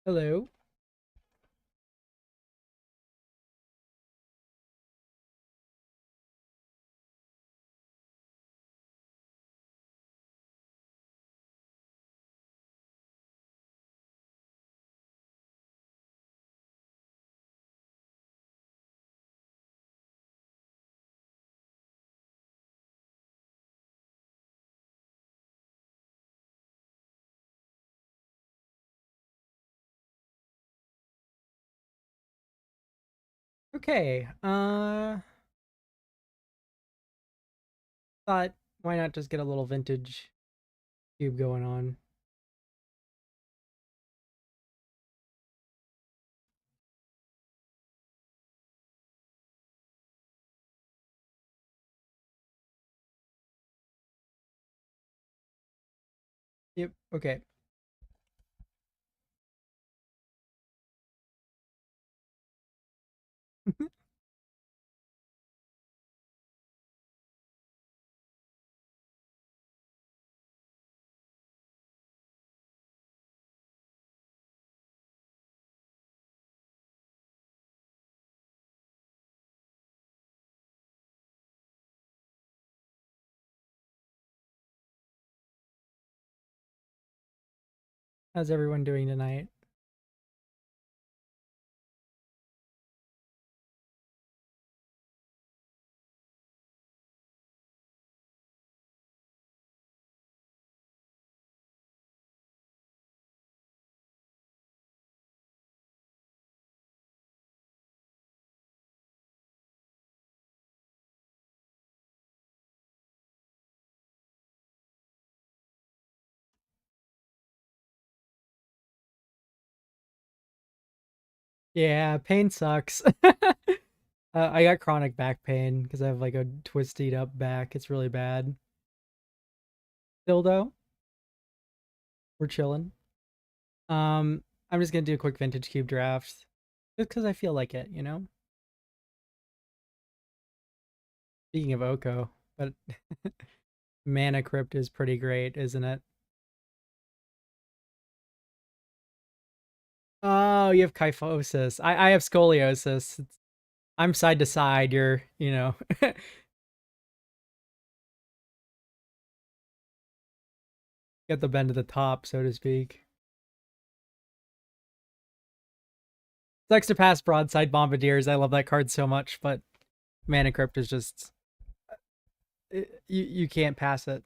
Hello. Okay. Thought why not just get a little vintage cube going on? Yep. Okay. How's everyone doing tonight? Yeah, pain sucks. I got chronic back pain because I have like a twisted up back. It's really bad. Still though, we're chilling. I'm just gonna do a quick vintage cube draft just because I feel like it, you know. Speaking of Oko, but Mana Crypt is pretty great, isn't it? Oh, you have kyphosis. I have scoliosis. I'm side to side. You're, get the bend to the top, so to speak. Sucks to pass broadside bombardiers. I love that card so much, but Mana Crypt is just you can't pass it.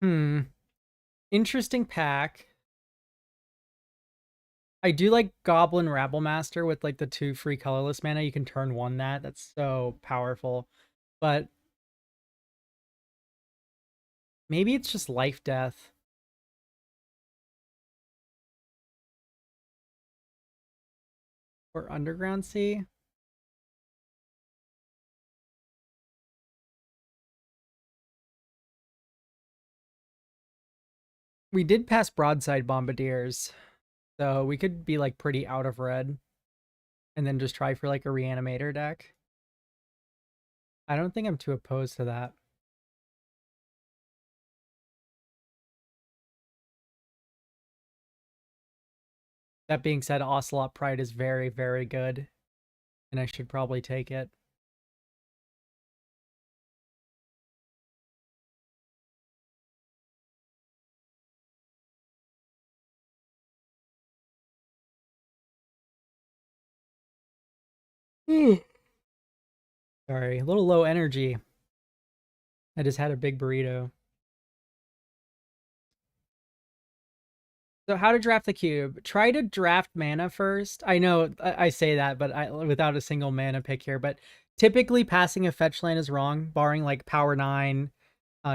Hmm. Interesting pack. I do like Goblin Rabble Master with like the 2 free colorless mana. You can turn one that. That's so powerful. But maybe it's just life death or Underground Sea. We did pass broadside bombardiers, so we could be like pretty out of red and then just try for like a reanimator deck. I don't think I'm too opposed to that. That being said, Ocelot Pride is very, very good, and I should probably take it. Sorry, a little low energy. I just had a big burrito. So how to draft the cube. Try to draft mana first. I know I say that, but without a single mana pick here. But typically passing a fetch land is wrong, barring like Power 9,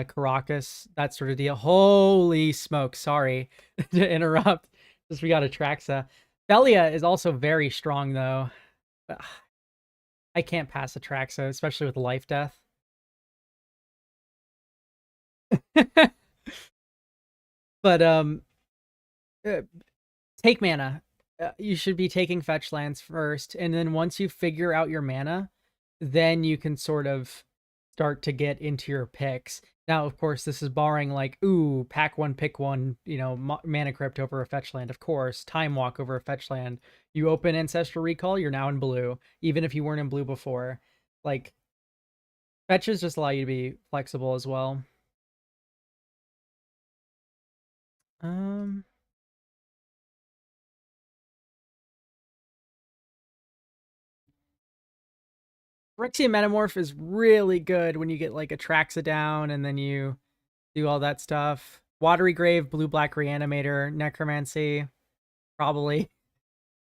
Caracas, that sort of deal. Holy smoke, sorry to interrupt. Just we got Atraxa. Belia is also very strong though. I can't pass Atraxa, especially with life death. But uh, take mana. You should be taking fetch lands first, and then once you figure out your mana, then you can sort of start to get into your picks. Now, of course, this is barring like, ooh, pack one, pick one, mana crypt over a fetch land, of course, time walk over a fetch land. You open Ancestral Recall, you're now in blue, even if you weren't in blue before. Like, fetches just allow you to be flexible as well. Um, Phyrexian Metamorph is really good when you get like Atraxa down and then you do all that stuff. Watery Grave, Blue Black Reanimator, Necromancy, probably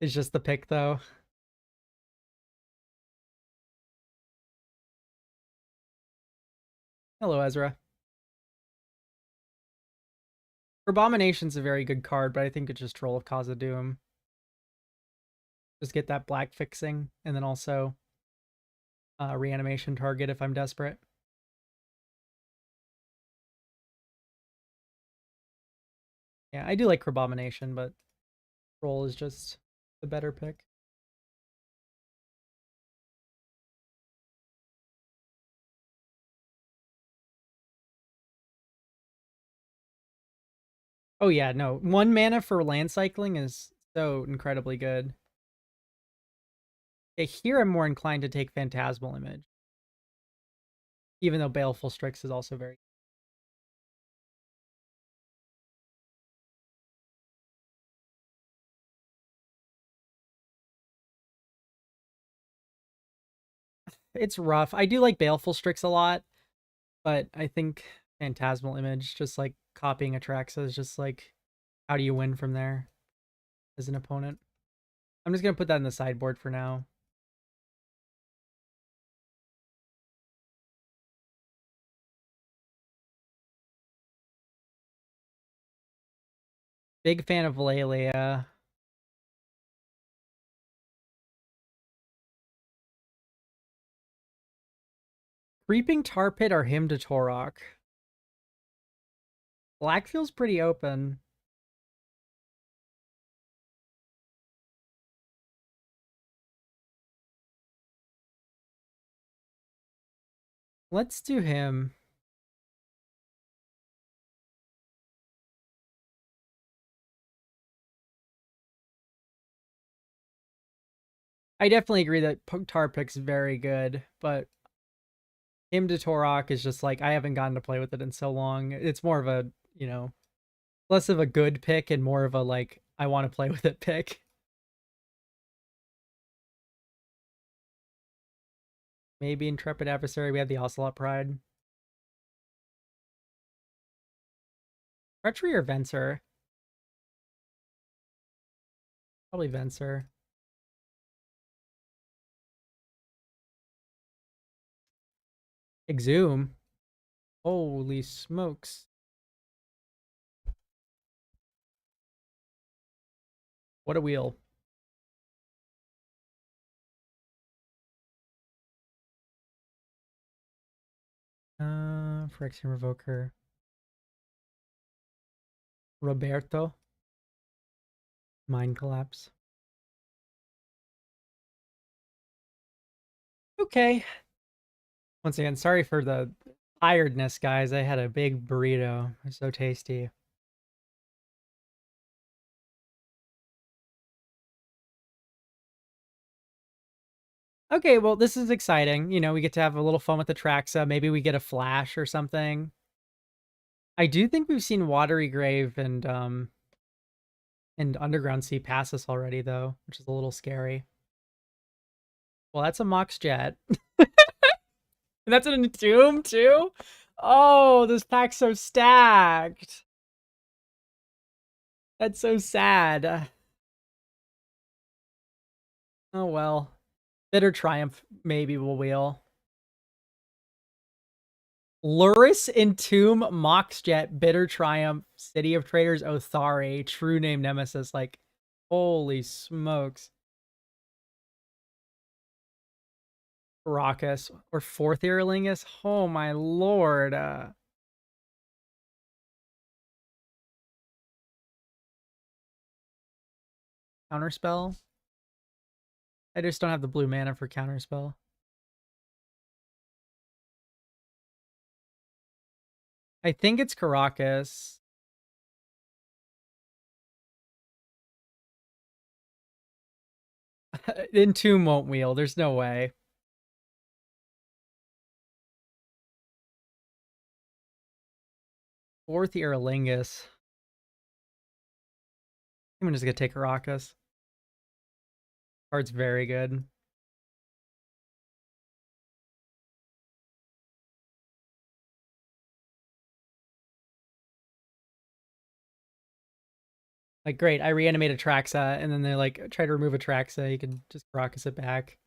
is just the pick though. Hello, Ezra. Abomination's a very good card, but I think it's just Troll of Cause of Doom. Just get that black fixing, and then also reanimation target if I'm desperate. Yeah, I do like Abomination, but Troll is just the better pick. Oh yeah, no. 1 mana for land cycling is so incredibly good. Yeah, here I'm more inclined to take Phantasmal Image. Even though Baleful Strix is also very it's rough. I do like Baleful Strix a lot, but I think Phantasmal Image, just like copying Atraxa, is just like, how do you win from there as an opponent? I'm just gonna put that in the sideboard for now. Big fan of Lelia. Creeping Tar Pit or Hymn to Torok. Black feels pretty open. Let's do him. I definitely agree that Tar Pit's very good, but Hymn to Torok is just like, I haven't gotten to play with it in so long. It's more of a, less of a good pick and more of a like, I want to play with it pick. Maybe Intrepid Adversary. We have the Ocelot Pride. Treachery or Venser? Probably Venser. Exhume. Holy smokes. What a wheel. Phyrexian Revoker. Roberto. Mind Collapse. Okay. Once again, sorry for the tiredness, guys. I had a big burrito. It's so tasty. Okay, well, this is exciting. We get to have a little fun with the Traxa. Maybe we get a flash or something. I do think we've seen Watery Grave and Underground Sea pass us already, though, which is a little scary. Well, that's a Mox Jet. And that's an Entomb, too? Oh, this pack's so stacked. That's so sad. Oh, well. Bitter Triumph, maybe we'll wheel. Luris, Entomb, Moxjet, Bitter Triumph, City of Traders, Othari, True Name Nemesis. Like, holy smokes. Raucous or fourth Earlingus. Oh my lord. Counterspell. I just don't have the blue mana for counterspell. I think it's Caracas. Entomb won't wheel. There's no way. Fourth Earlingus. I'm just gonna take Caracas. Card's very good. Like, great, I reanimate Atraxa, and then they like try to remove Atraxa. You can just Caracas it back.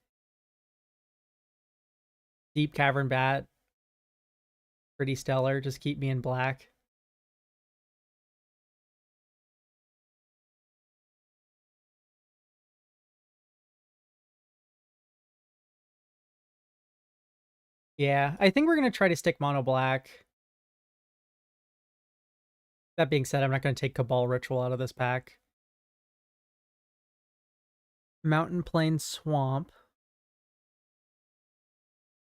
Deep Cavern Bat. Pretty stellar. Just keep me in black. Yeah, I think we're gonna try to stick mono black. That being said, I'm not gonna take Cabal Ritual out of this pack. Mountain Plain Swamp.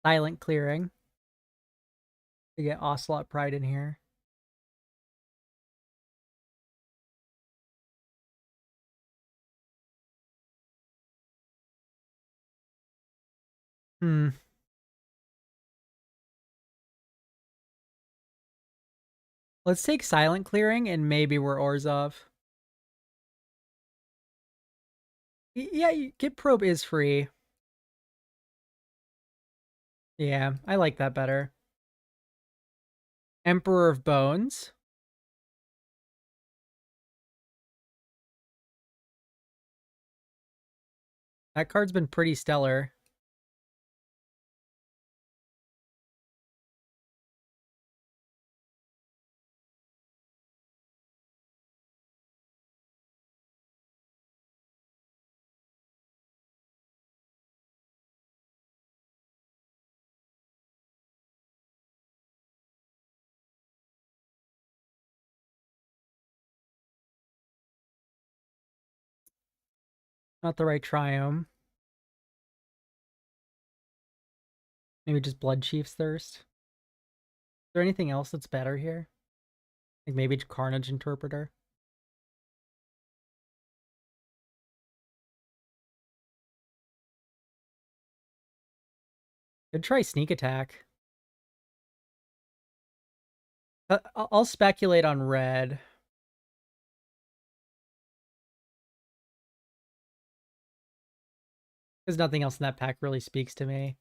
Silent Clearing. We get Ocelot Pride in here. Let's take Silent Clearing and maybe we're Orzhov. Yeah, Get Probe is free. Yeah, I like that better. Emperor of Bones. That card's been pretty stellar. Not the right Triome. Maybe just Blood Chief's Thirst. Is there anything else that's better here? Like maybe Carnage Interpreter. Could try Sneak Attack. I'll speculate on red. Because nothing else in that pack really speaks to me.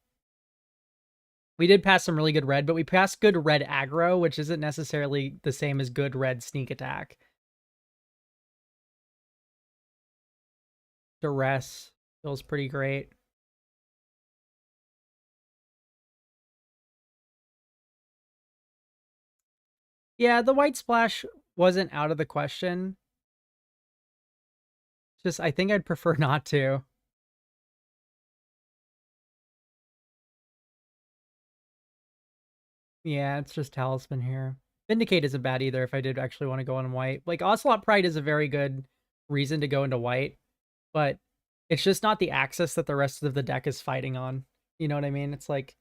We did pass some really good red, but we passed good red aggro, which isn't necessarily the same as good red sneak attack. Duress feels pretty great. Yeah, the white splash wasn't out of the question. Just, I think I'd prefer not to. Yeah, it's just Talisman here. Vindicate isn't bad either if I did actually want to go on white. Like, Ocelot Pride is a very good reason to go into white, but it's just not the axis that the rest of the deck is fighting on. You know what I mean? It's like,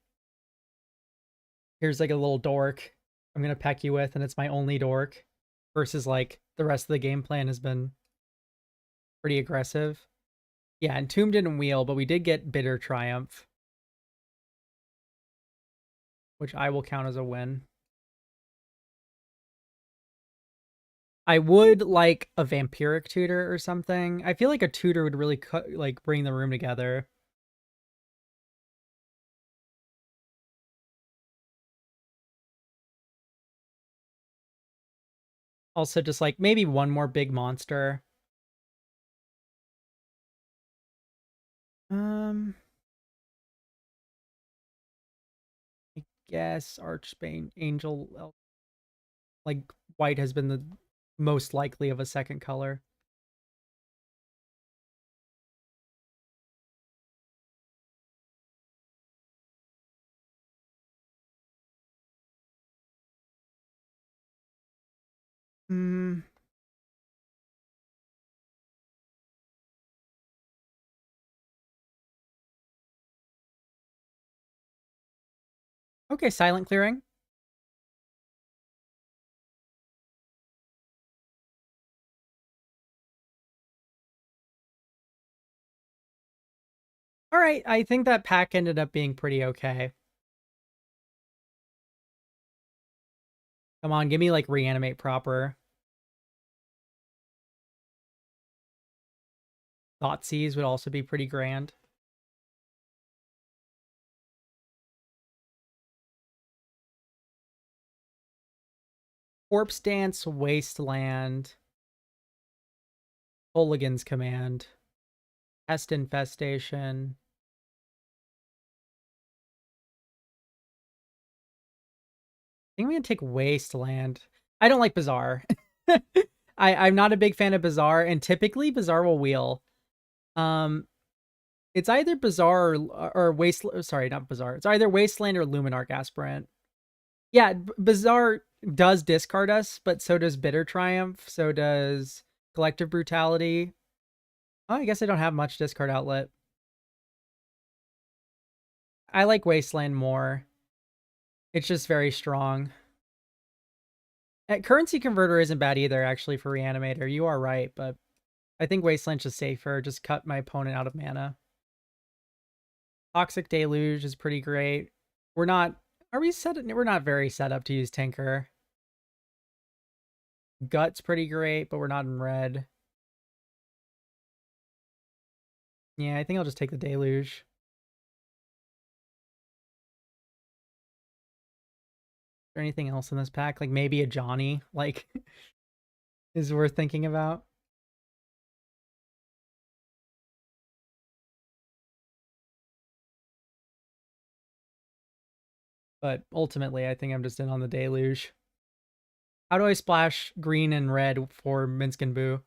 here's like a little dork I'm going to peck you with, and it's my only dork, versus like the rest of the game plan has been pretty aggressive. Yeah, and Tomb didn't wheel, but we did get Bitter Triumph, which I will count as a win. I would like a Vampiric Tutor or something. I feel like a tutor would really like bring the room together. Also, just like maybe one more big monster. I guess Archbane Angel. Like white has been the most likely of a second color. Hmm. Okay, silent clearing. All right, I think that pack ended up being pretty okay. Come on, give me like reanimate proper. Thoughtseize would also be pretty grand. Corpse Dance, Wasteland, Hooligan's Command, Pest Infestation. I think I'm gonna take Wasteland. I don't like Bazaar. I'm not a big fan of Bazaar, and typically Bazaar will wheel. Um, it's either Bazaar or Wasteland. Sorry, not Bazaar. It's either Wasteland or Luminarch Aspirant. Yeah, Bazaar does discard us, but so does Bitter Triumph. So does Collective Brutality. Oh, I guess I don't have much discard outlet. I like Wasteland more. It's just very strong. Currency Converter isn't bad either, actually, for Reanimator. You are right, but I think Wasteland's just safer. Just cut my opponent out of mana. Toxic Deluge is pretty great. We're not... Are we set... We're not very set up to use Tinker. Gut's pretty great, but we're not in red. Yeah, I think I'll just take the Deluge. Is there anything else in this pack? Like maybe a Johnny, like, is worth thinking about. But ultimately, I think I'm just in on the Deluge. How do I splash green and red for Minsk and Boo?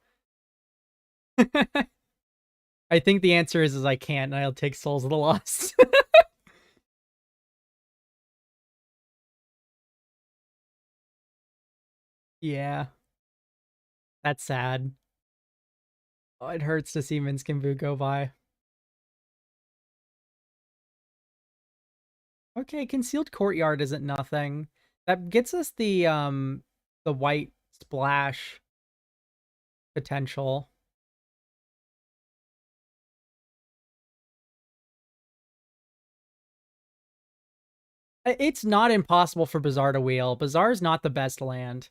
I think the answer is I can't, and I'll take Souls of the Lost. Yeah, that's sad. Oh, it hurts to see Minsk and Boo go by. Okay, Concealed Courtyard isn't nothing. That gets us the white splash potential. It's not impossible for Bazaar to wheel. Bazaar is not the best land.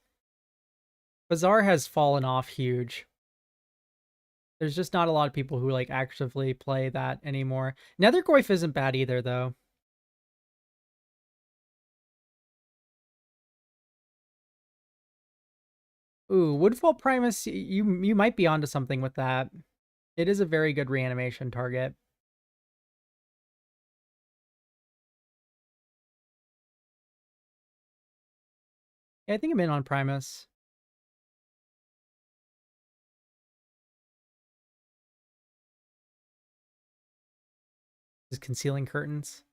Bazaar has fallen off huge. There's just not a lot of people who like actively play that anymore. Nethergoyf isn't bad either, though. Ooh, Woodfall Primus, you might be onto something with that. It is a very good reanimation target. Yeah, I think I'm in on Primus. Is Concealing Curtains.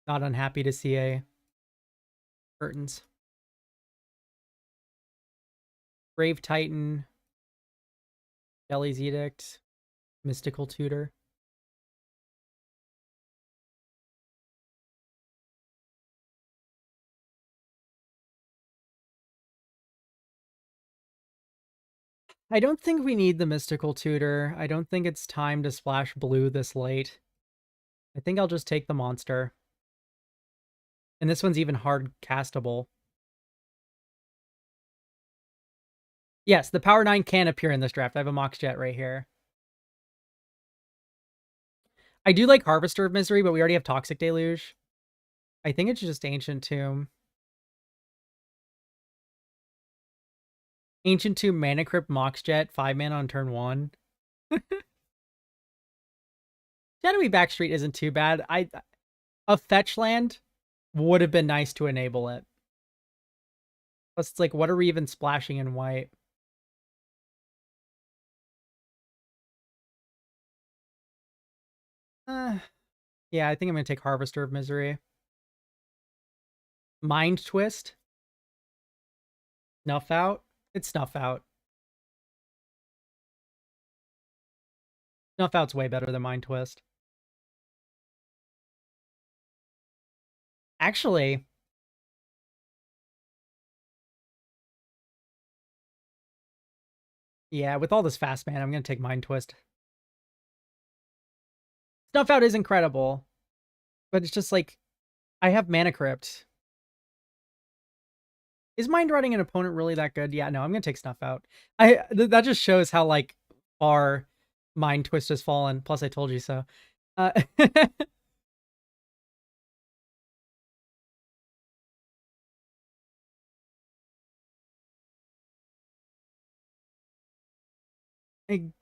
Not unhappy to see a curtains. Brave Titan, Jelly's Edict, Mystical Tutor. I don't think we need the Mystical Tutor. I don't think it's time to splash blue this late. I think I'll just take the monster. And this one's even hard castable. Yes, the Power 9 can appear in this draft. I have a Mox Jet right here. I do like Harvester of Misery, but we already have Toxic Deluge. I think it's just Ancient Tomb. Ancient Tomb, Mana Crypt, Mox Jet, 5 mana on turn 1. Shadowy Backstreet isn't too bad. A fetch land would have been nice to enable it. Plus, it's like, what are we even splashing in white? Yeah, I think I'm going to take Harvester of Misery. Mind Twist. Snuff out? It's snuff out. Snuff out's way better than Mind Twist. Actually, yeah, with all this fast mana, I'm gonna take Mind Twist. Snuff out is incredible, but it's just like I have Mana Crypt. Is Mind Riding an opponent really that good? Yeah, no, I'm gonna take Snuff out. That just shows how like far Mind Twist has fallen. Plus, I told you so. I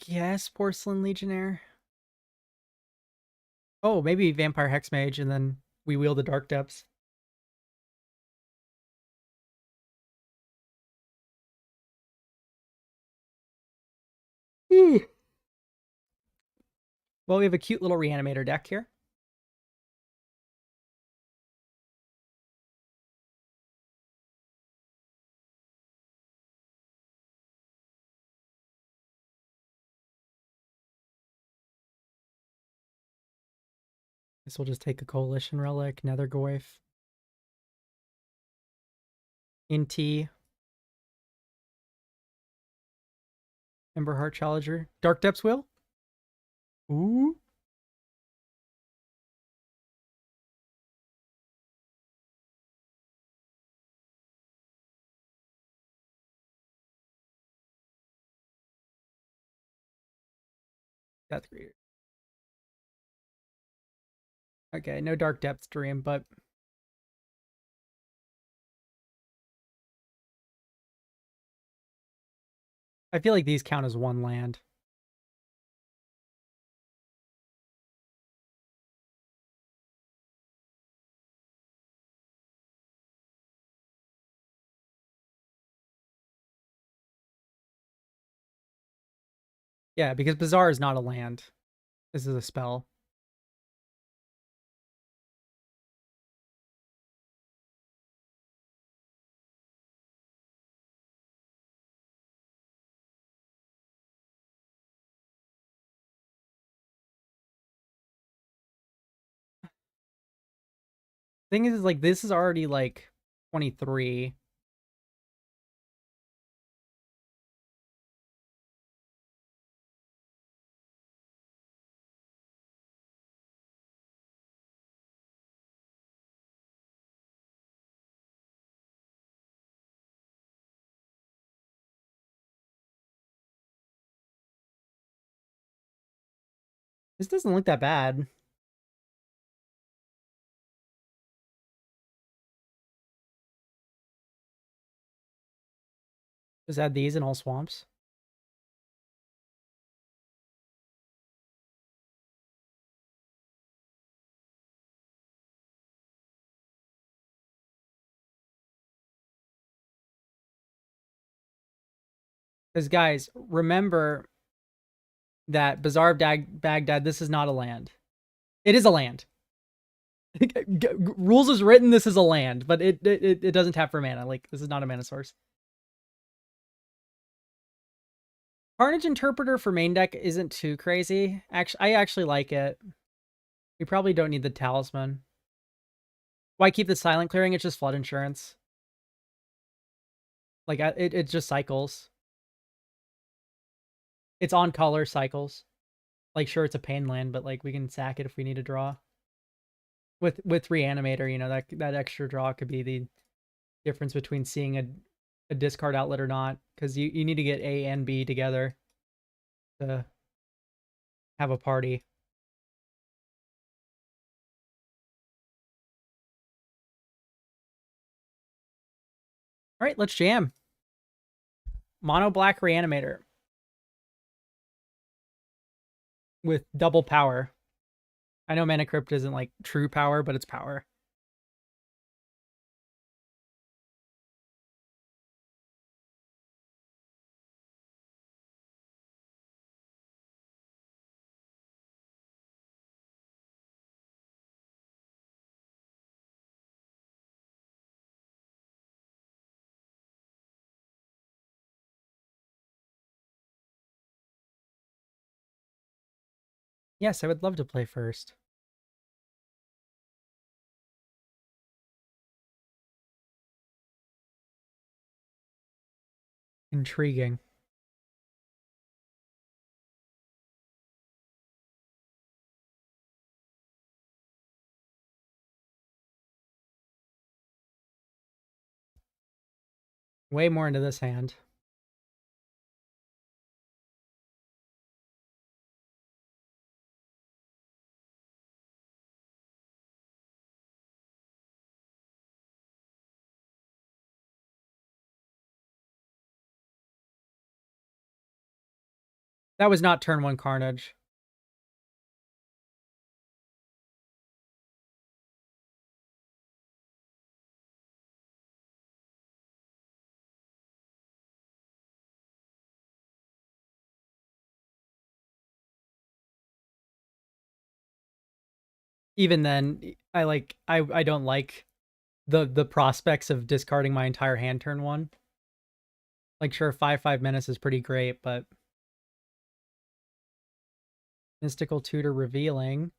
guess Porcelain Legionnaire. Oh, maybe Vampire Hexmage, and then we wheel the Dark Depths. Well, we have a cute little Reanimator deck here. This will just take a Coalition Relic, Nethergoyf, Inti, Emberheart Challenger, Dark Depths Wheel. Ooh. Death Greeter. Okay, no Dark Depths Dream, but I feel like these count as one land. Yeah, because Bazaar is not a land. This is a spell. Thing is, like, this is already like 23. This doesn't look that bad. Just add these in all swamps. Because guys, remember that Bazaar of Baghdad, this is not a land. It is a land. Rules is written, this is a land, but it doesn't tap for mana. Like, this is not a mana source. Carnage Interpreter for main deck isn't too crazy. I actually like it. We probably don't need the Talisman. Why keep the Silent Clearing? It's just Flood Insurance. Like, it just cycles. It's on color cycles. Like, sure, it's a pain land, but like we can sack it if we need a draw. With Reanimator, you know, that extra draw could be the difference between seeing a discard outlet or not, because you need to get A and B together to have a party. All right, let's jam. Mono black Reanimator with double power. I know Mana Crypt isn't like true power, but it's power. Yes, I would love to play first. Intriguing. Way more into this hand. That was not turn 1 Carnage. Even then, I don't like the prospects of discarding my entire hand turn 1. Like, sure, 5/5 menace is pretty great, but Mystical Tutor revealing.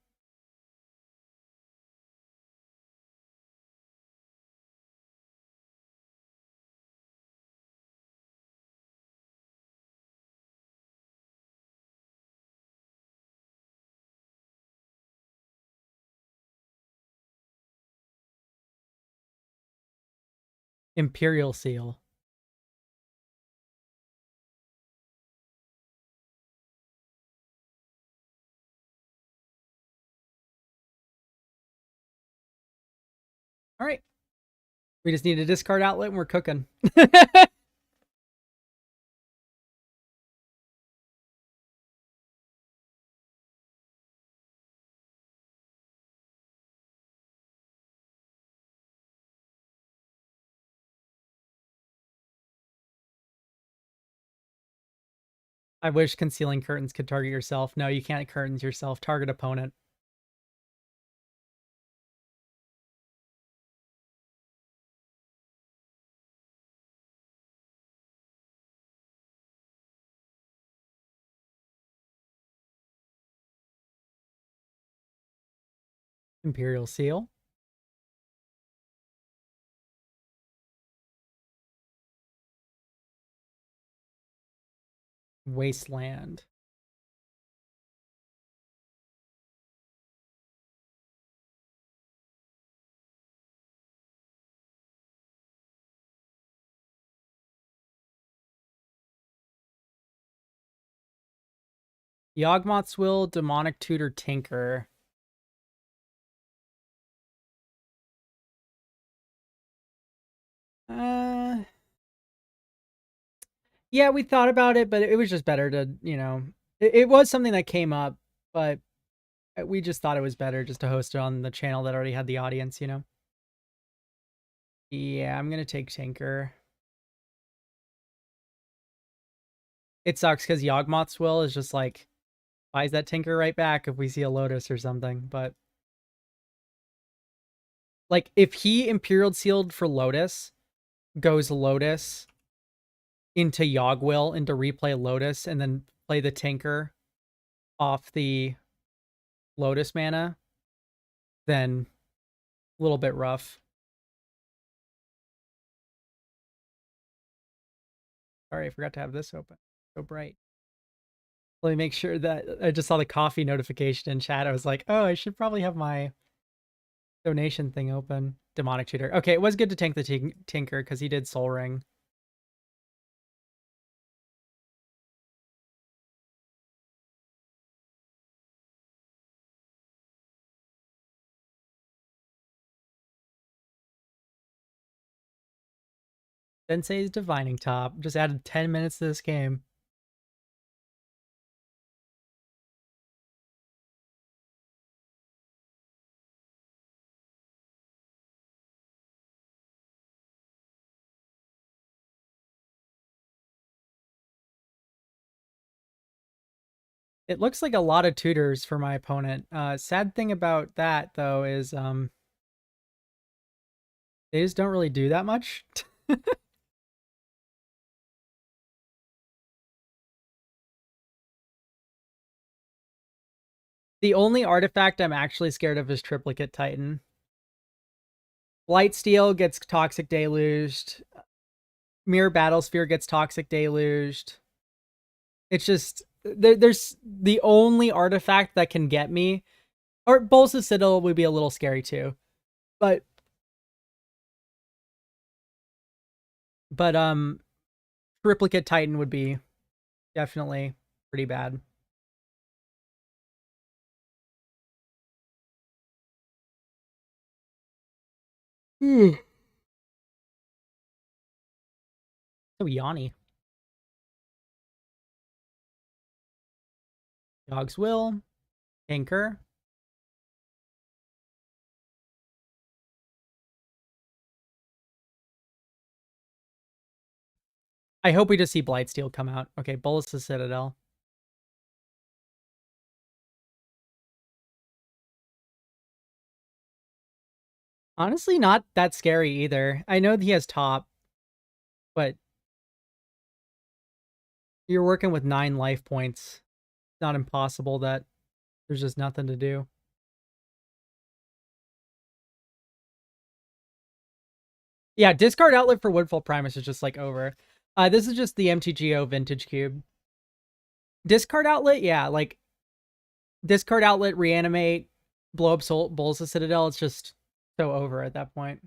Imperial Seal. All right. We just need a discard outlet and we're cooking. I wish Concealing Curtains could target yourself. No, you can't curtains yourself. Target opponent. Imperial Seal. Wasteland. Yawgmoth's Will, Demonic Tutor, Tinker. Yeah, we thought about it, but it was just better to, it was something that came up, but we just thought it was better just to host it on the channel that already had the audience, Yeah, I'm going to take Tinker. It sucks because Yawgmoth's Will is just like, buys that Tinker right back if we see a Lotus or something, but like if he Imperial Sealed for Lotus, goes Lotus into Yawgwill into replay Lotus and then play the Tinker off the Lotus mana, then a little bit rough. Sorry, I forgot to have this open. So bright. Let me make sure that I just saw the coffee notification in chat. I was like, oh, I should probably have my donation thing open. Demonic Tutor. Okay, it was good to tank the Tinker because he did Soul Ring. Sensei's Divining Top. Just added 10 minutes to this game. It looks like a lot of tutors for my opponent. Sad thing about that, though, is they just don't really do that much. The only artifact I'm actually scared of is Triplicate Titan. Blightsteel gets Toxic Deluged. Mirror Battlesphere gets Toxic Deluged. It's just there's the only artifact that can get me. Or Bolsa's Citadel would be a little scary too. But but Triplicate Titan would be definitely pretty bad. So Yanni. Dog's Will. Tinker. I hope we just see Blightsteel come out. Okay, Bolus' Citadel. Honestly, not that scary either. I know that he has top, but you're working with 9 life points. It's not impossible that there's just nothing to do. Yeah, discard outlet for Woodfall Primus is just like over. This is just the MTGO Vintage Cube. Discard outlet, yeah, like discard outlet, reanimate, blow up Bulls of Citadel. It's just so over at that point.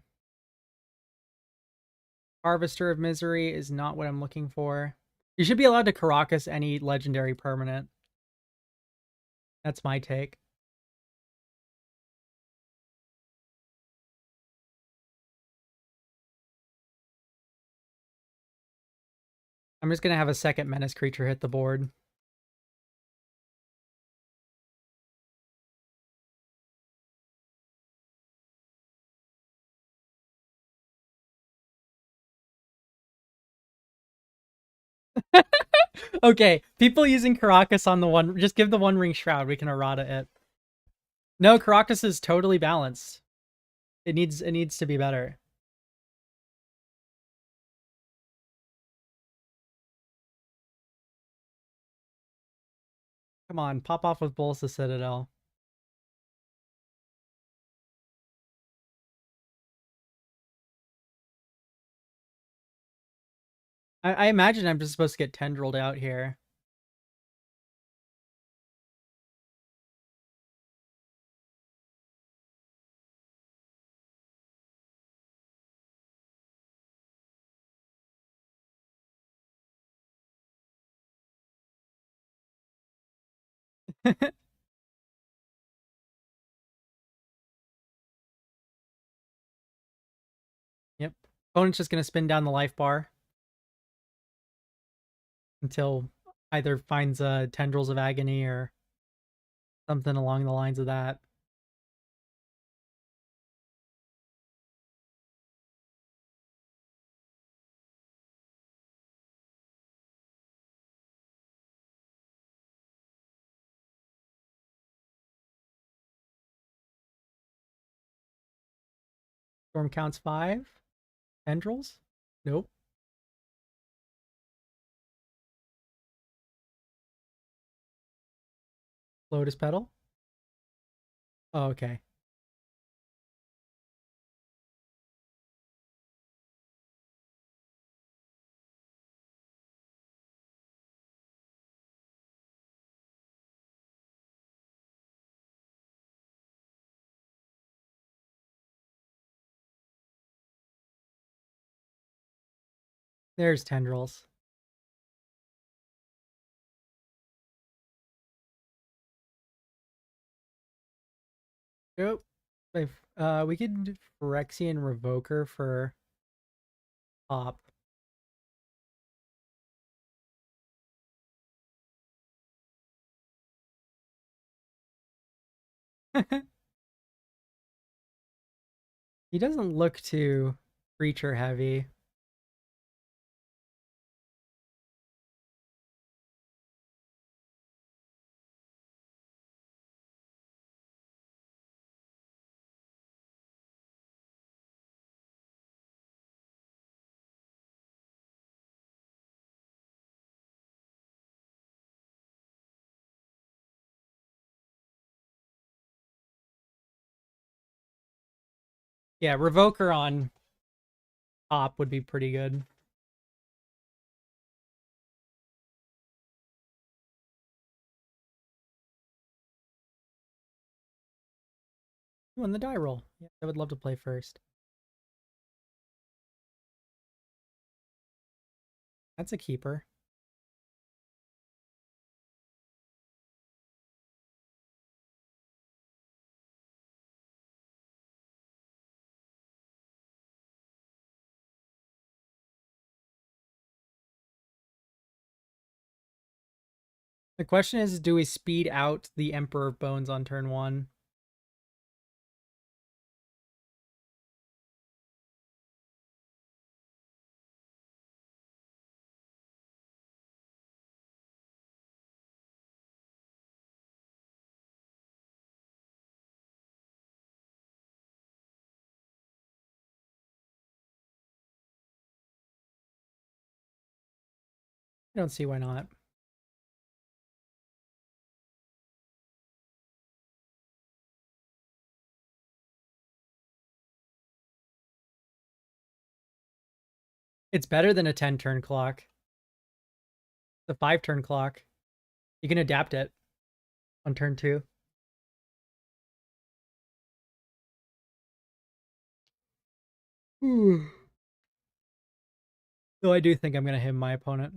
Harvester of Misery is not what I'm looking for. You should be allowed to Caracas any legendary permanent. That's my take. I'm just gonna have a second menace creature hit the board. Okay, people using Caracas on the one, just give the One Ring Shroud. We can errata it. No, Caracas is totally balanced. It needs to be better. Come on, pop off with Bulls the Citadel. I imagine I'm just supposed to get tendrilled out here. Yep. Opponent's just gonna spin down the life bar until either finds tendrils of agony or something along the lines of that. Storm counts 5. Tendrils? Nope. Lotus Petal? Oh, okay. There's tendrils. Nope. If we could do Phyrexian Revoker for pop. He doesn't look too creature heavy. Yeah, Revoker on top would be pretty good. Ooh, and the die roll. Yeah, I would love to play first. That's a keeper. The question is, do we speed out the Emperor of Bones on turn 1? I don't see why not. It's better than a 10-turn clock. The 5-turn clock. You can adapt it on turn 2. Though I do think I'm going to hit my opponent.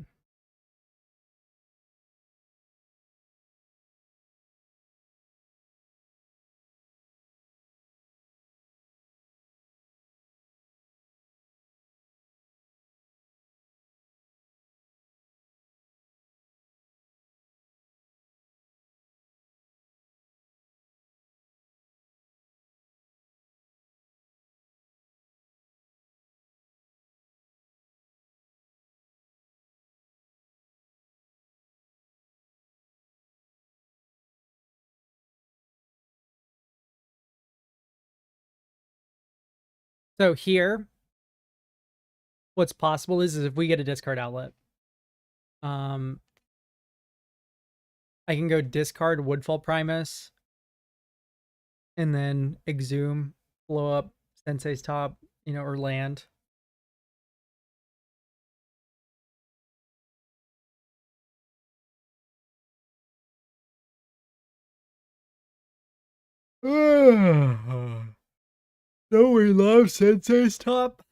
So here, what's possible is if we get a discard outlet, I can go discard Woodfall Primus, and then Exhume, blow up Sensei's Top, or land. No, we love Sensei's Top.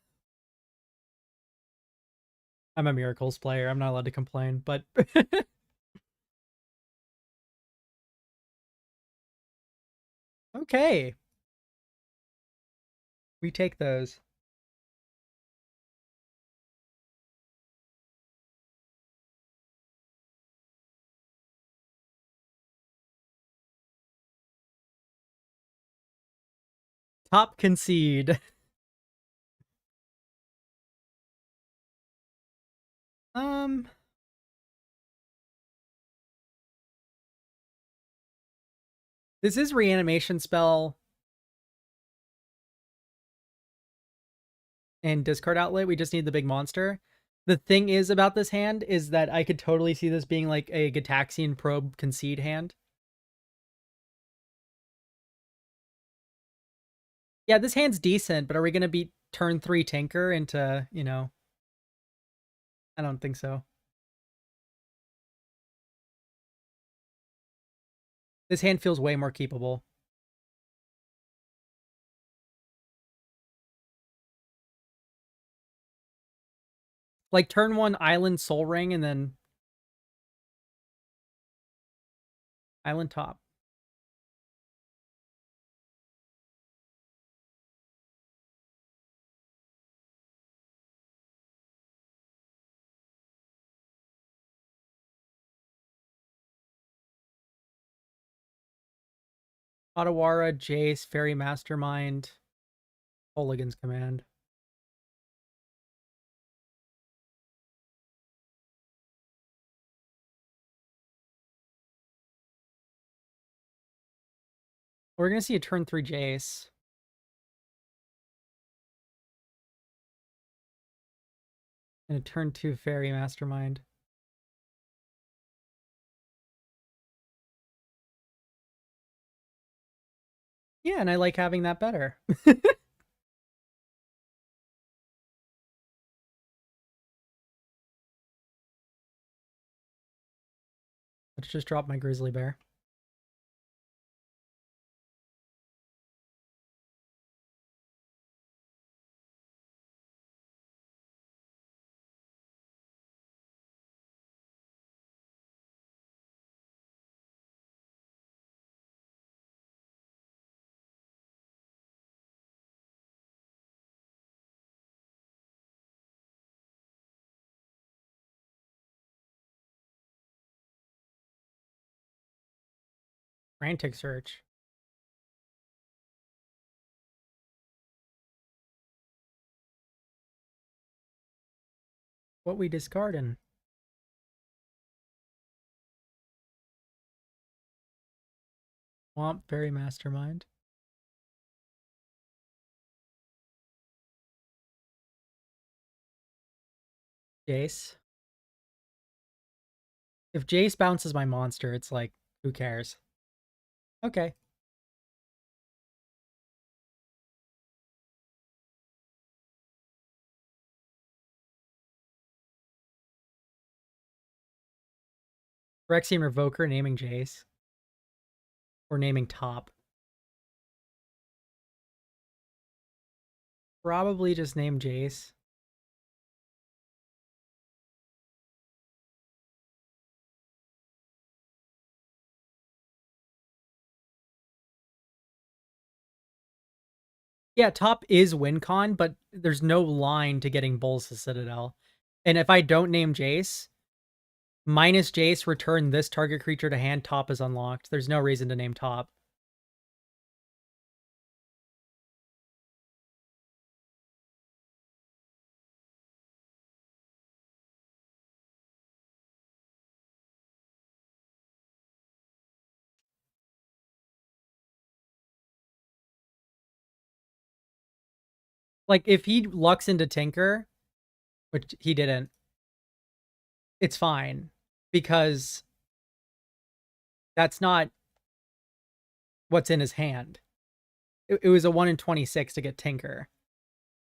I'm a Miracles player. I'm not allowed to complain, but okay. We take those. Top concede. Um, this is reanimation spell and discard outlet. We just need the big monster. The thing is about this hand is that I could totally see this being like a Gitaxian Probe concede hand. Yeah, this hand's decent, but are we going to beat turn 3 Tinker into, I don't think so. This hand feels way more keepable. Like turn 1 Island Soul Ring and then Island Top. Otawara, Jace, Fairy Mastermind, Hooligan's Command. We're going to see a turn 3 Jace. And a turn 2 Fairy Mastermind. Yeah, and I like having that better. Let's just drop my grizzly bear. Frantic search. What we discarding? Swamp Fairy Mastermind. Jace. If Jace bounces my monster, it's like, who cares? Okay. Phyrexian Revoker naming Jace. Or naming top. Probably just name Jace. Yeah, top is win con, but there's no line to getting Bulls to Citadel. And if I don't name Jace, minus Jace, return this target creature to hand, top is unlocked. There's no reason to name top. Like, if he lucks into Tinker, which he didn't, it's fine. Because that's not what's in his hand. It was a 1 in 26 to get Tinker.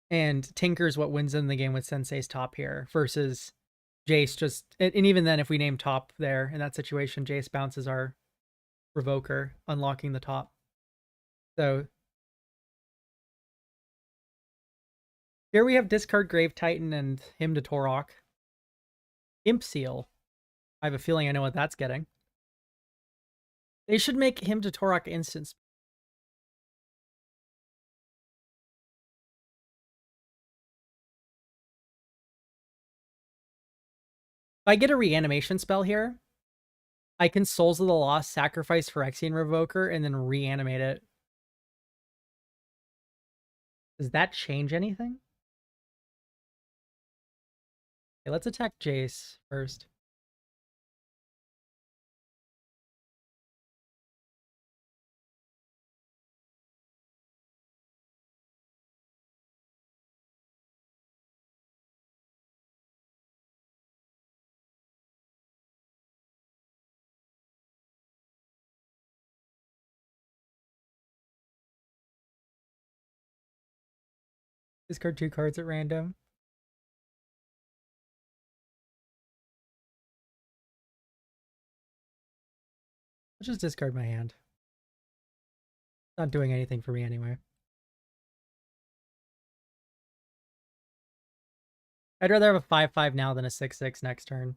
And Tinker's what wins in the game with Sensei's top here versus Jace just... And even then, if we name top there in that situation, Jace bounces our Revoker, unlocking the top. So here we have discard Grave Titan and Hymn to Torok. Imp Seal. I have a feeling I know what that's getting. They should make Hymn to Torok instance. If I get a reanimation spell here, I can Souls of the Lost, sacrifice Phyrexian Revoker, and then reanimate it. Does that change anything? Okay, let's attack Jace first. Discard 2 cards at random. Let's just discard my hand. Not doing anything for me anyway. I'd rather have a 5/5 now than a 6/6 next turn.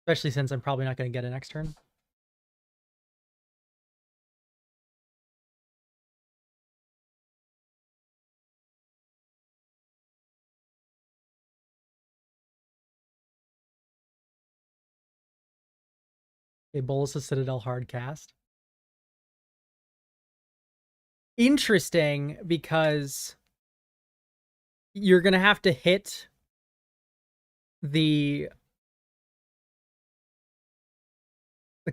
Especially since I'm probably not going to get it next turn. Okay, Bolus of Citadel hard cast. Interesting, because you're going to have to hit the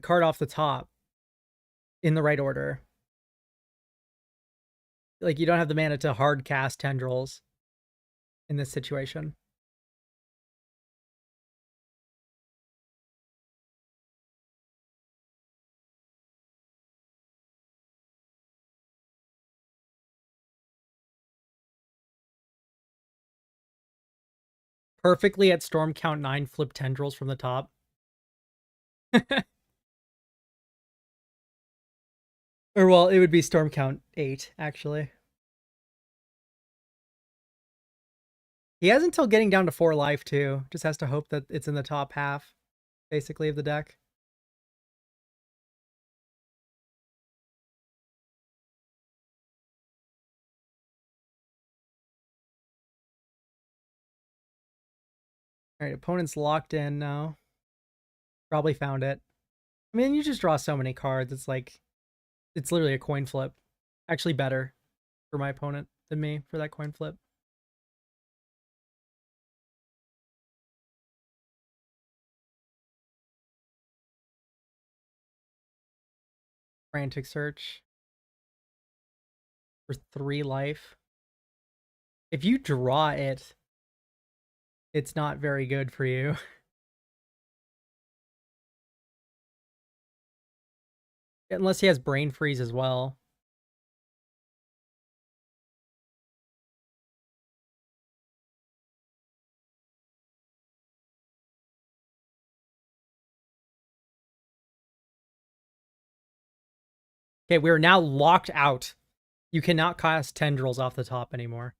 card off the top in the right order. Like, you don't have the mana to hard cast Tendrils in this situation. Perfectly at Storm Count 9, flip Tendrils from the top. Or well, it would be Storm Count 8, actually. He has until getting down to 4 life, too. Just has to hope that it's in the top half, basically, of the deck. Alright, opponent's locked in now. Probably found it. I mean, you just draw so many cards. It's like, it's literally a coin flip. Actually better for my opponent than me for that coin flip. Frantic search for 3 life. If you draw it, it's not very good for you. Unless he has brain freeze as well. Okay, we are now locked out. You cannot cast tendrils off the top anymore.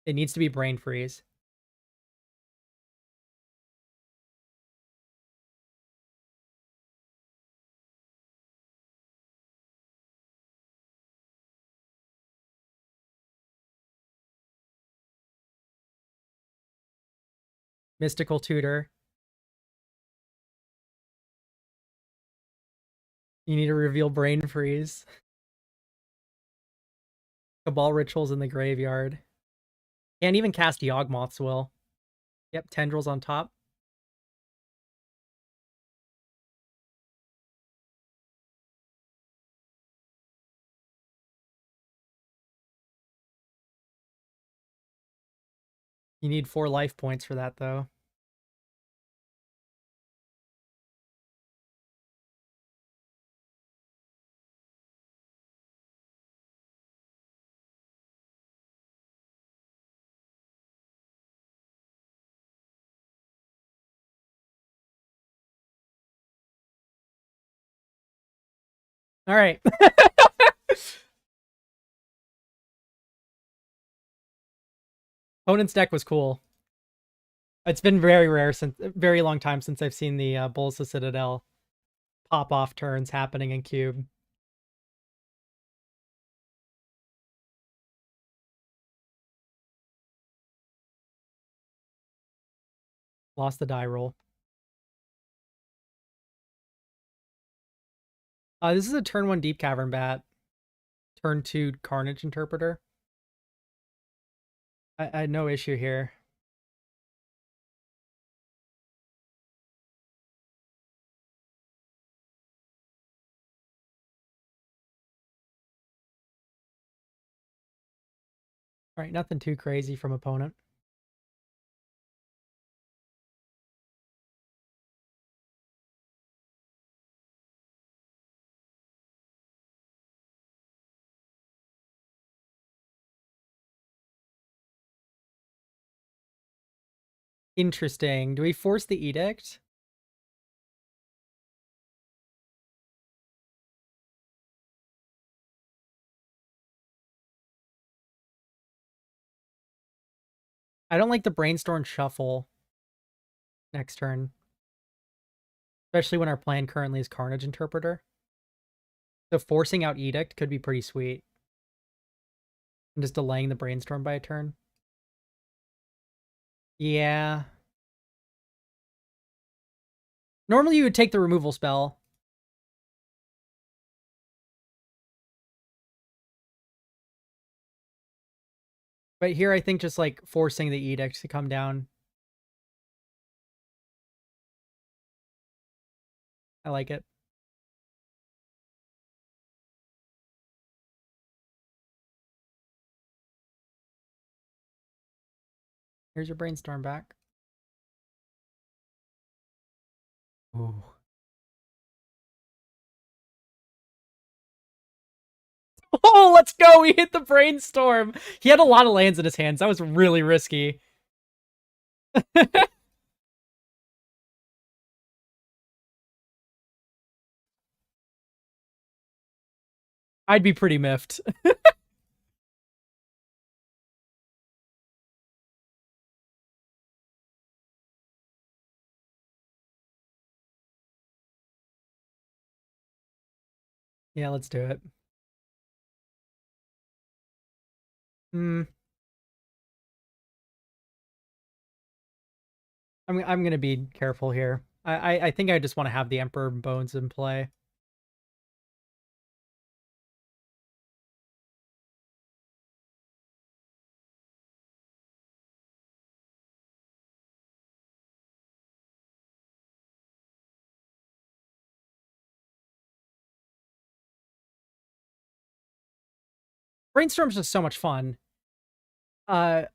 It needs to be brain freeze. Mystical Tutor. You need to reveal brain freeze. Cabal rituals in the graveyard. Can't even cast Yawgmoth's Will. Yep, tendrils on top. You need 4 life points for that, though. All right. Opponent's deck was cool. It's been very rare since very long time since I've seen the Bulls of Citadel pop off turns happening in Cube. Lost the die roll. This is a turn 1 Deep Cavern Bat. Turn 2 Carnage Interpreter. I had no issue here. All right, nothing too crazy from opponent. Interesting. Do we force the edict? I don't like the Brainstorm Shuffle next turn. Especially when our plan currently is Carnage Interpreter. So forcing out Edict could be pretty sweet. And just delaying the Brainstorm by a turn. Yeah. Normally you would take the removal spell. But here I think just like forcing the Edict to come down. I like it. Here's your Brainstorm back. Ooh. Oh, let's go! We hit the Brainstorm! He had a lot of lands in his hands. That was really risky. I'd be pretty miffed. Yeah, let's do it. Hmm. I'm gonna be careful here. I think I just want to have the Emperor Bones in play. Brainstorm's just so much fun. Uh,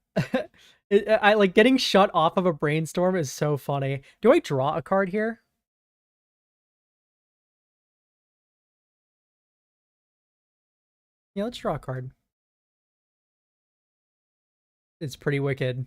I like getting shut off of a brainstorm is so funny. Do I draw a card here? Yeah, let's draw a card. It's pretty wicked.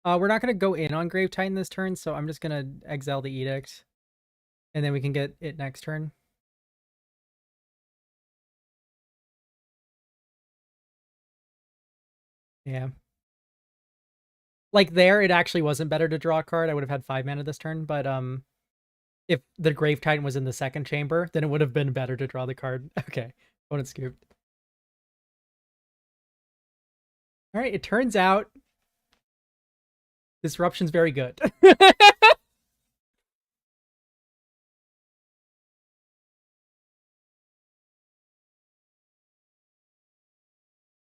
We're not gonna go in on Grave Titan this turn, so I'm just gonna exile the Edict, and then we can get it next turn. Yeah. Like there, it actually wasn't better to draw a card. I would have had 5 mana this turn, but if the Grave Titan was in the second chamber, then it would have been better to draw the card. Okay, opponent scooped. All right, it turns out Disruption's very good.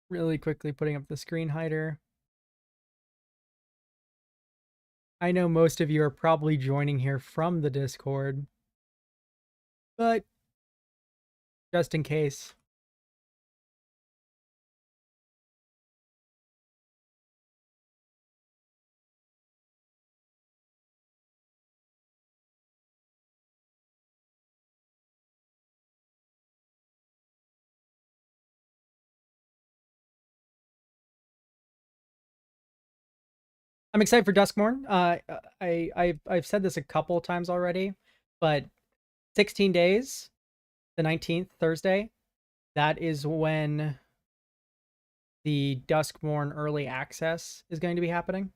Really quickly putting up the screen hider. I know most of you are probably joining here from the Discord, but just in case. I'm excited for Duskmorn. I've said this a couple times already, but 16 days, the 19th, Thursday, that is when the Duskmorn early access is going to be happening.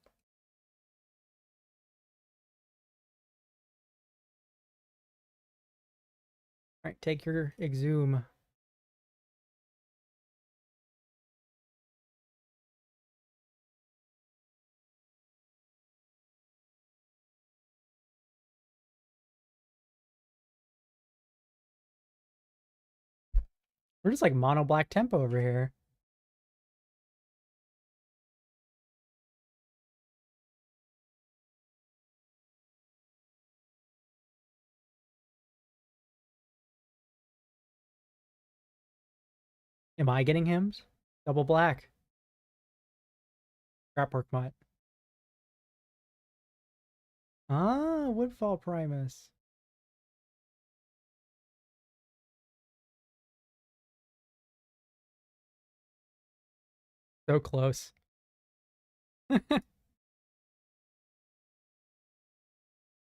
All right, take your exhume. We're just like mono black tempo over here. Am I getting hymns? Double black. Scrapwork mutt. Ah, Woodfall Primus. So close.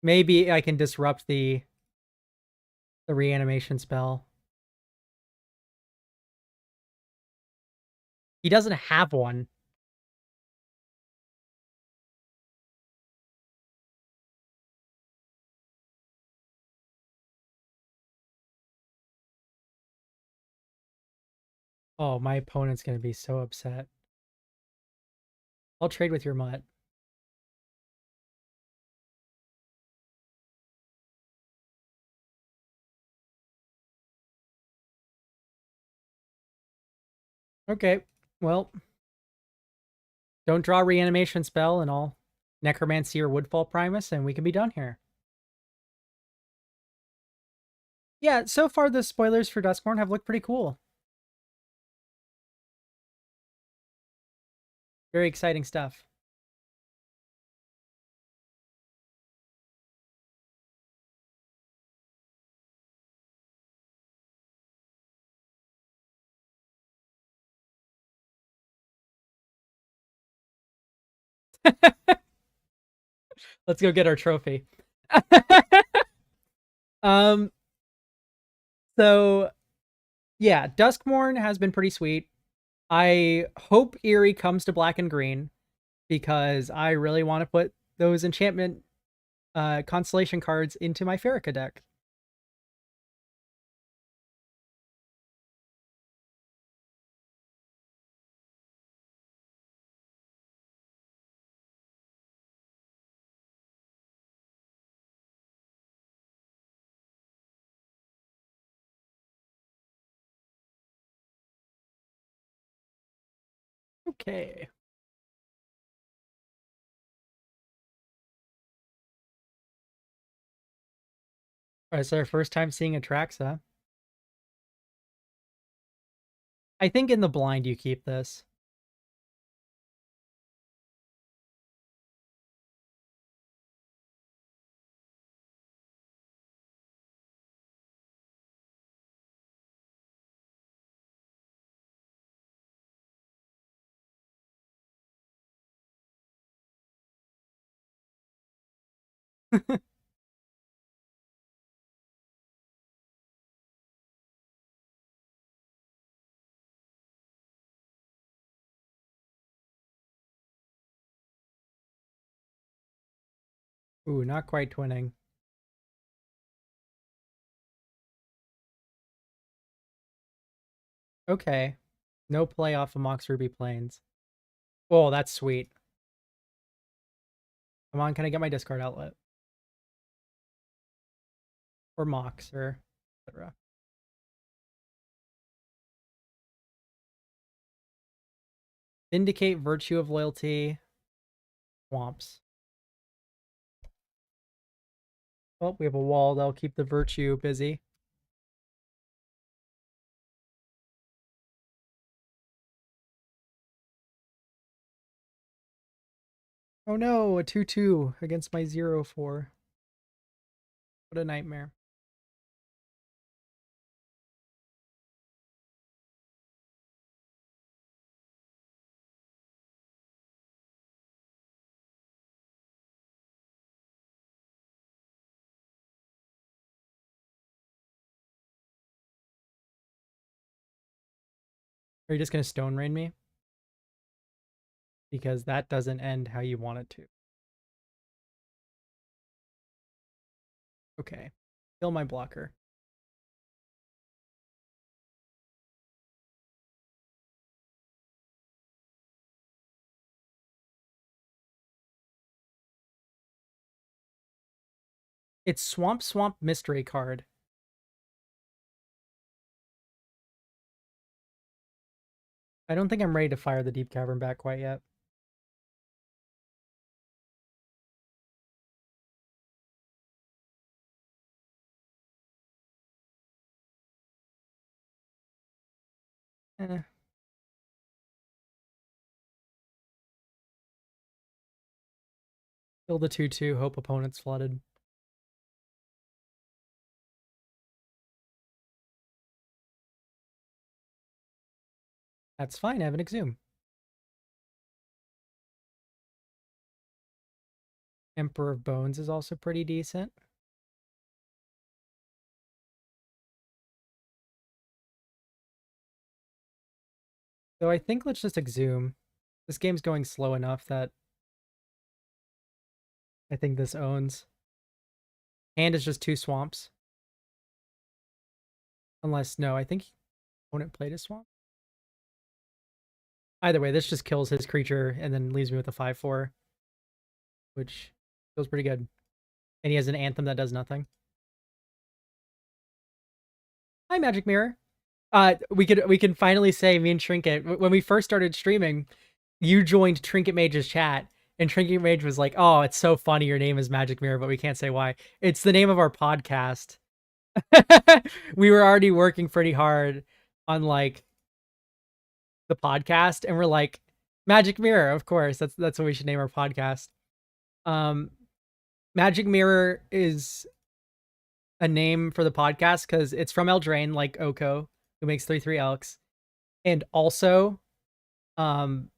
Maybe I can disrupt the reanimation spell. He doesn't have one. Oh, my opponent's gonna be so upset. I'll trade with your mutt. Okay, well, don't draw reanimation spell and I'll necromancy or woodfall primus and we can be done here. Yeah, so far the spoilers for Duskmorn have looked pretty cool. Very exciting stuff. Let's go get our trophy. um. So yeah, Duskmourn has been pretty sweet. I hope Eerie comes to black and green because I really want to put those enchantment constellation cards into my Farrakha deck. Okay. All right, it's our first time seeing Atraxa. I think in the blind you keep this. Ooh, not quite twinning. Okay. No play off of Mox Ruby Plains. Oh, that's sweet. Come on, can I get my discard outlet? Or Mox, or etc. Vindicate Virtue of Loyalty. Swamps. Oh, we have a wall that'll keep the Virtue busy. Oh no, a 2/2 against my 0/4. What a nightmare. Are you just gonna Stone Rain me? Because that doesn't end how you want it to. Okay. Kill my blocker. It's Swamp Mystery card. I don't think I'm ready to fire the Deep Cavern back quite yet. Eh. Kill the 2/2, hope opponent's flooded. That's fine, I have an Exhume. Emperor of Bones is also pretty decent. So I think let's just Exhume. This game's going slow enough that I think this owns. Hand is just 2 swamps. Unless, no, I think opponent played a swamp. Either way, this just kills his creature and then leaves me with a 5/4. Which feels pretty good. And he has an Anthem that does nothing. Hi, Magic Mirror. We can finally say, me and Trinket, when we first started streaming, you joined Trinket Mage's chat, and Trinket Mage was like, "Oh, it's so funny. Your name is Magic Mirror, but we can't say why. It's the name of our podcast." We were already working pretty hard on like the podcast, and we're like, Magic Mirror, of course. That's what we should name our podcast. Um, Magic Mirror is a name for the podcast because it's from Eldraine, like Oko, who makes 3/3 Elks, and also, um,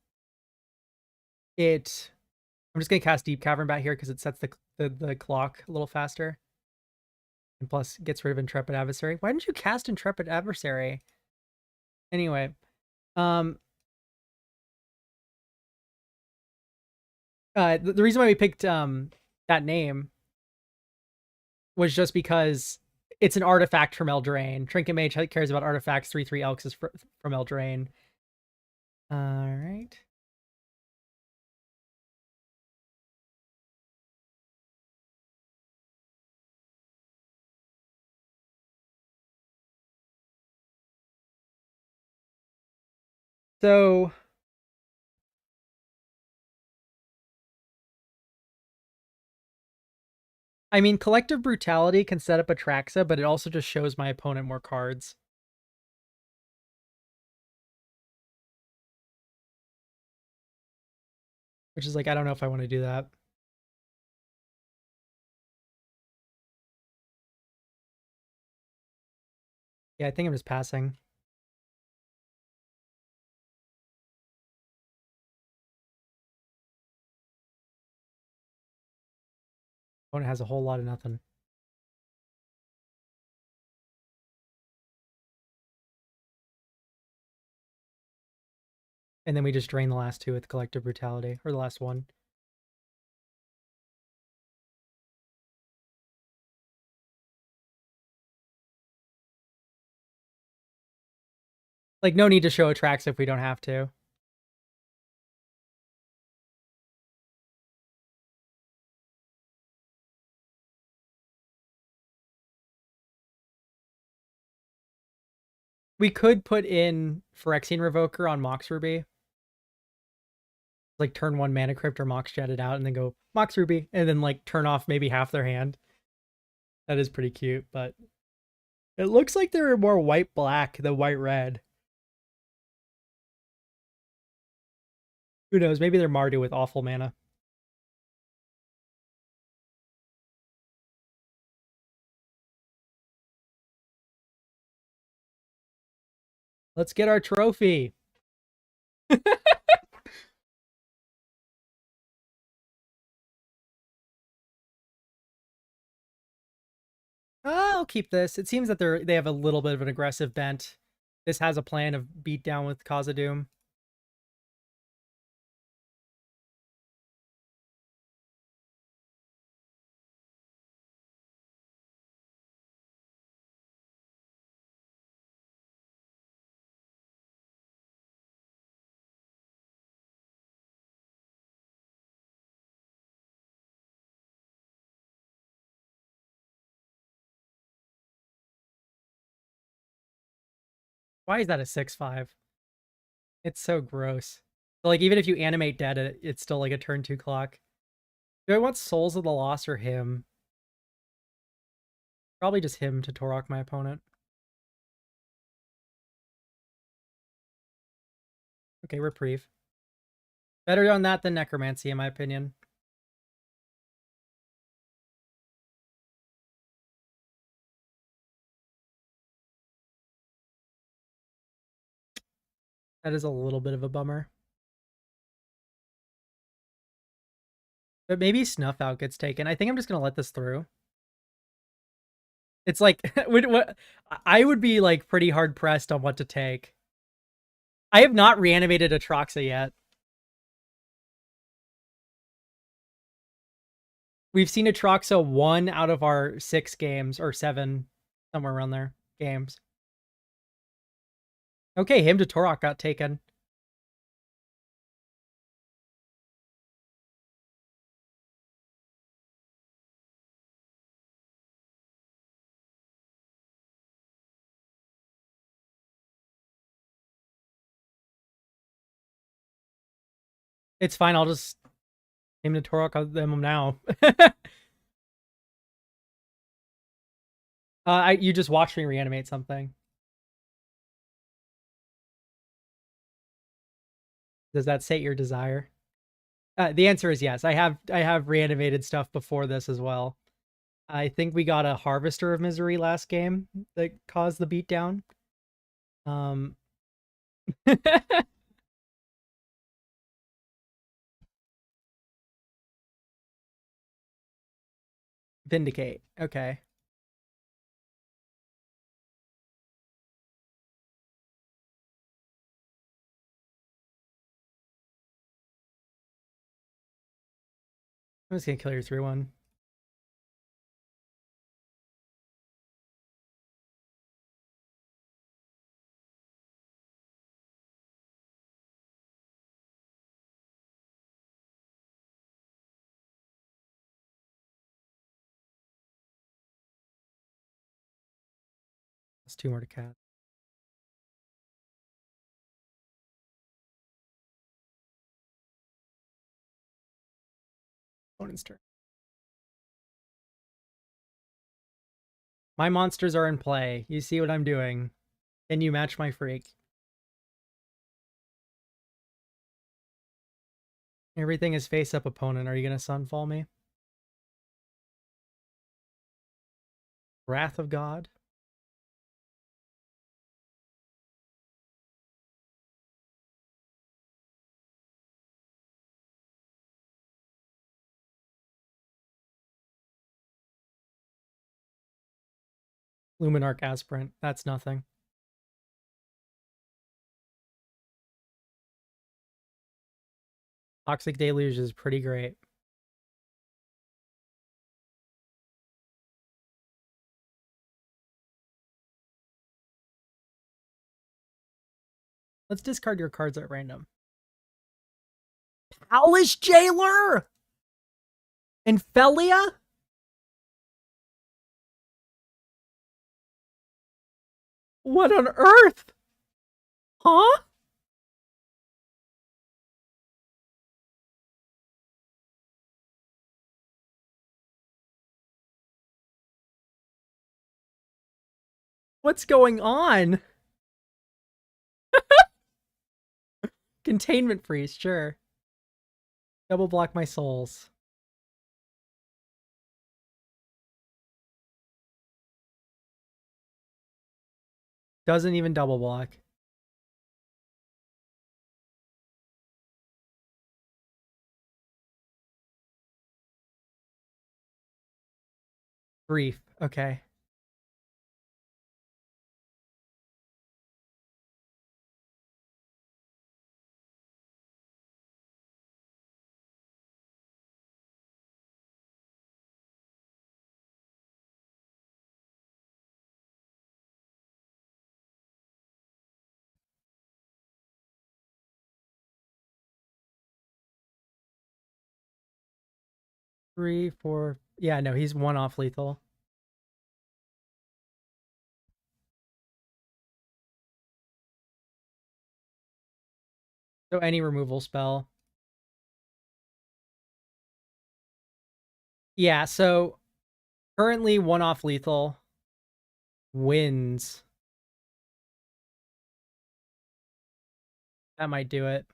it I'm just gonna cast Deep Cavern back here because it sets the clock a little faster. And plus gets rid of Intrepid Adversary. Why didn't you cast Intrepid Adversary? Anyway. The reason why we picked that name was just because it's an artifact from Eldraine. Trinket Mage cares about artifacts. 3/3 Elks is from Eldraine. All right. So I mean, Collective Brutality can set up Atraxa, but it also just shows my opponent more cards. Which is like, I don't know if I want to do that. Yeah, I think I'm just passing. Opponent has a whole lot of nothing. And then we just drain the last two with Collective Brutality, or the last one. Like, no need to show Atraxa if we don't have to. We could put in Phyrexian Revoker on Mox Ruby. Like, turn one Mana Crypt or Mox Jet it out, and then go Mox Ruby, and then, like, turn off maybe half their hand. That is pretty cute, but it looks like they're more white-black than white-red. Who knows? Maybe they're Mardu with awful mana. Let's get our trophy. I'll keep this. It seems that they have a little bit of an aggressive bent. This has a plan of beatdown with Khazad-dûm. Why is that a 6/5? It's so gross. So, like, even if you animate dead, it's still like a turn 2 clock. Do I want Souls of the Lost or him? Probably just him to Torok my opponent. Okay, Reprieve. Better on that than Necromancy, in my opinion. That is a little bit of a bummer. But maybe Snuff Out gets taken. I think I'm just going to let this through. It's like, I would be like pretty hard pressed on what to take. I have not reanimated Atraxa yet. We've seen Atraxa 1 out of our 6 games, or 7, somewhere around there, games. Okay, him to Torok got taken. It's fine, I'll just him to Torok them now. You just watched me reanimate something. Does that sate your desire? The answer is yes. I have reanimated stuff before this as well. I think we got a Harvester of Misery last game that caused the beatdown. Vindicate. Okay. I'm just gonna kill your 3/1. That's 2 more to cast. Opponent's turn. My monsters are in play. You see what I'm doing. Can you match my freak? Everything is face up opponent. Are you gonna Sunfall me? Wrath of God? Luminarch Aspirant. That's nothing. Toxic Deluge is pretty great. Let's discard your cards at random. Owlish Jailer! And Felia? What on earth? Huh? What's going on? Containment freeze, sure. Double block my souls. Doesn't even double block. Grief. Okay. Three, four. Yeah, no, he's 1 off lethal. So any removal spell. Yeah, so currently 1 off lethal wins. That might do it.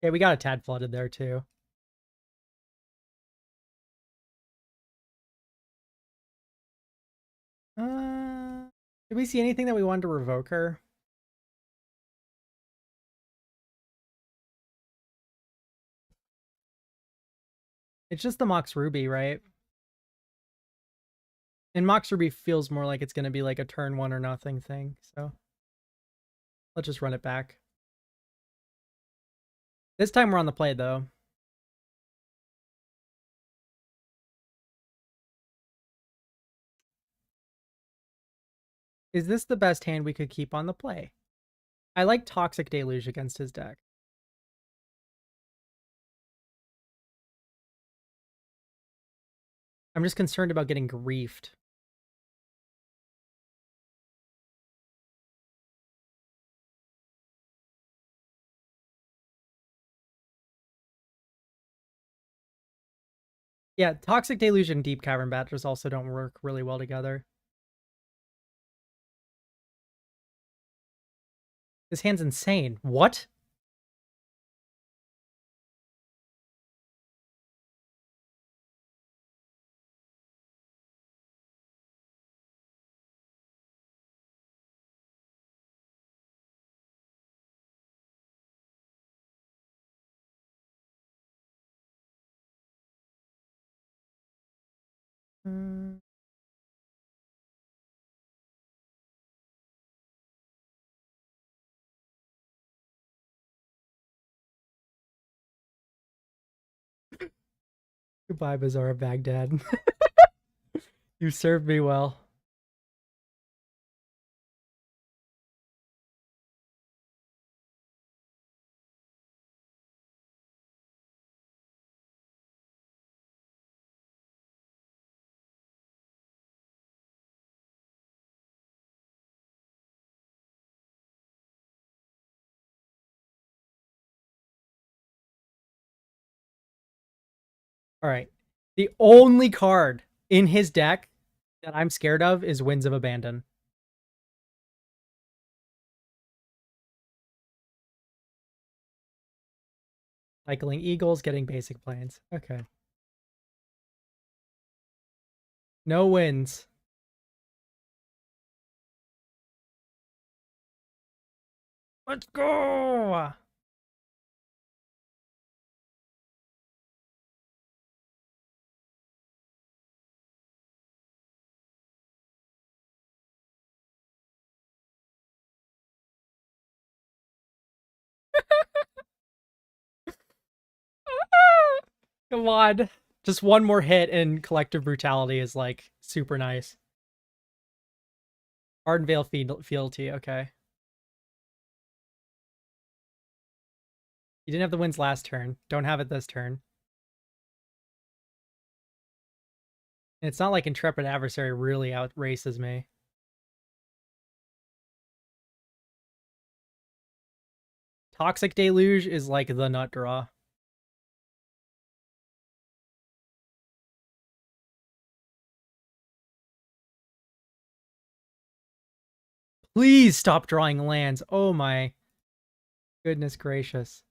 Yeah, we got a tad flooded there too. Did we see anything that we wanted to revoke her? It's just the Mox Ruby, right? And Mox Ruby feels more like it's going to be like a turn 1 or nothing thing, so let's just run it back. This time we're on the play, though. Is this the best hand we could keep on the play? I like Toxic Deluge against his deck. I'm just concerned about getting griefed. Yeah, Toxic Deluge and Deep Cavern Badgers also don't work really well together. This hand's insane. What? Mm. Goodbye, Bazaar of Baghdad. You served me well. All right. The only card in his deck that I'm scared of is Winds of Abandon. Cycling Eagles, getting basic planes. Okay. No wins. Let's go! Come on. Just one more hit and Collective Brutality is like super nice. Ardenvale Fealty, okay. You didn't have the wins last turn. Don't have it this turn. And it's not like Intrepid Adversary really outraces me. Toxic Deluge is like the nut draw. Please stop drawing lands. Oh my goodness gracious.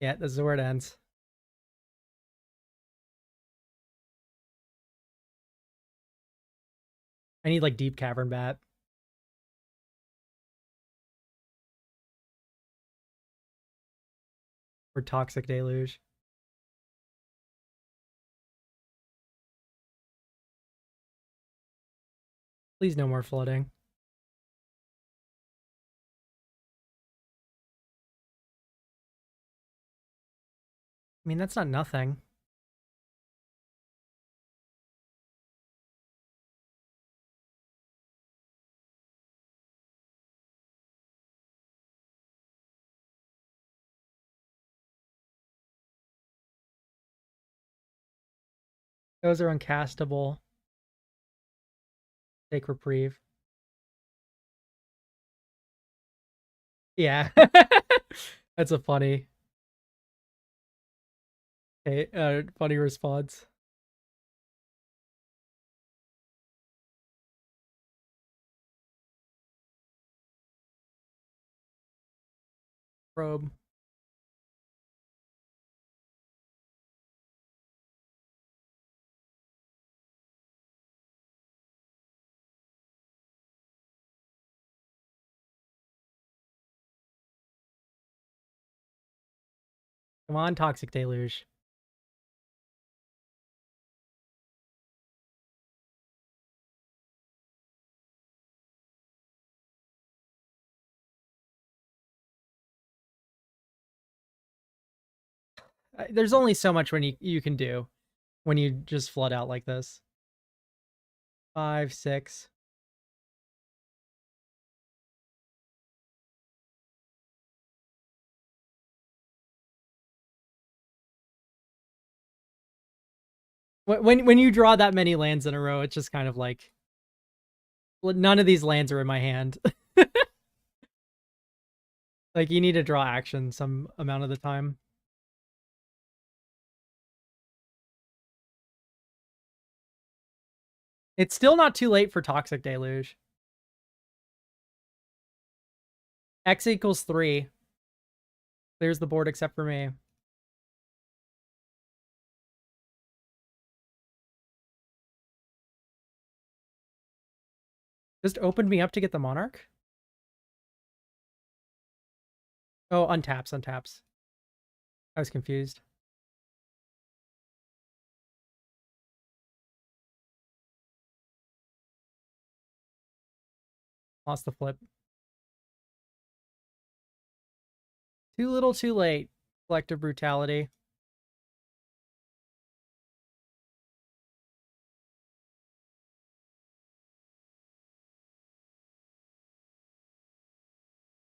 Yeah, this is where it ends. I need like Deep Cavern Bat. Or Toxic Deluge. Please no more flooding. I mean, that's not nothing. Those are uncastable. Take Reprieve. Yeah. That's a funny funny response. Probe. Come on, Toxic Deluge. There's only so much when you can do when you just flood out like this. 5, 6. When you draw that many lands in a row, it's just kind of like none of these lands are in my hand. Like, you need to draw action some amount of the time. It's still not too late for Toxic Deluge. X equals 3. Clears the board except for me. Just opened me up to get the Monarch? Oh, untaps, untaps. I was confused. Lost the flip. Too little, too late. Collective brutality.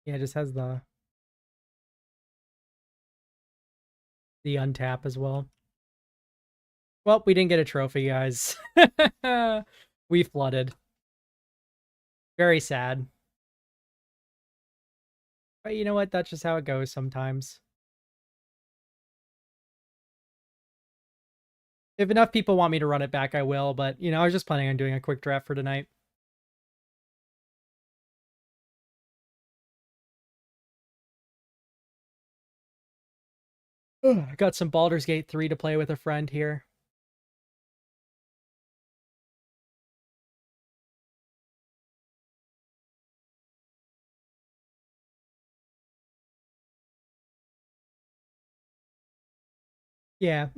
Yeah, it just has the untap as well. Well, we didn't get a trophy, guys. We flooded. Very sad. But you know what? That's just how it goes sometimes. If enough people want me to run it back, I will. But, you know, I was just planning on doing a quick draft for tonight. I got some Baldur's Gate 3 to play with a friend here. Yeah.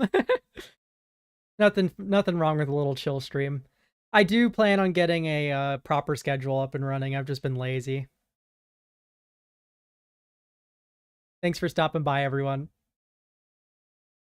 Nothing wrong with a little chill stream. I do plan on getting a proper schedule up and running. I've just been lazy. Thanks for stopping by, everyone.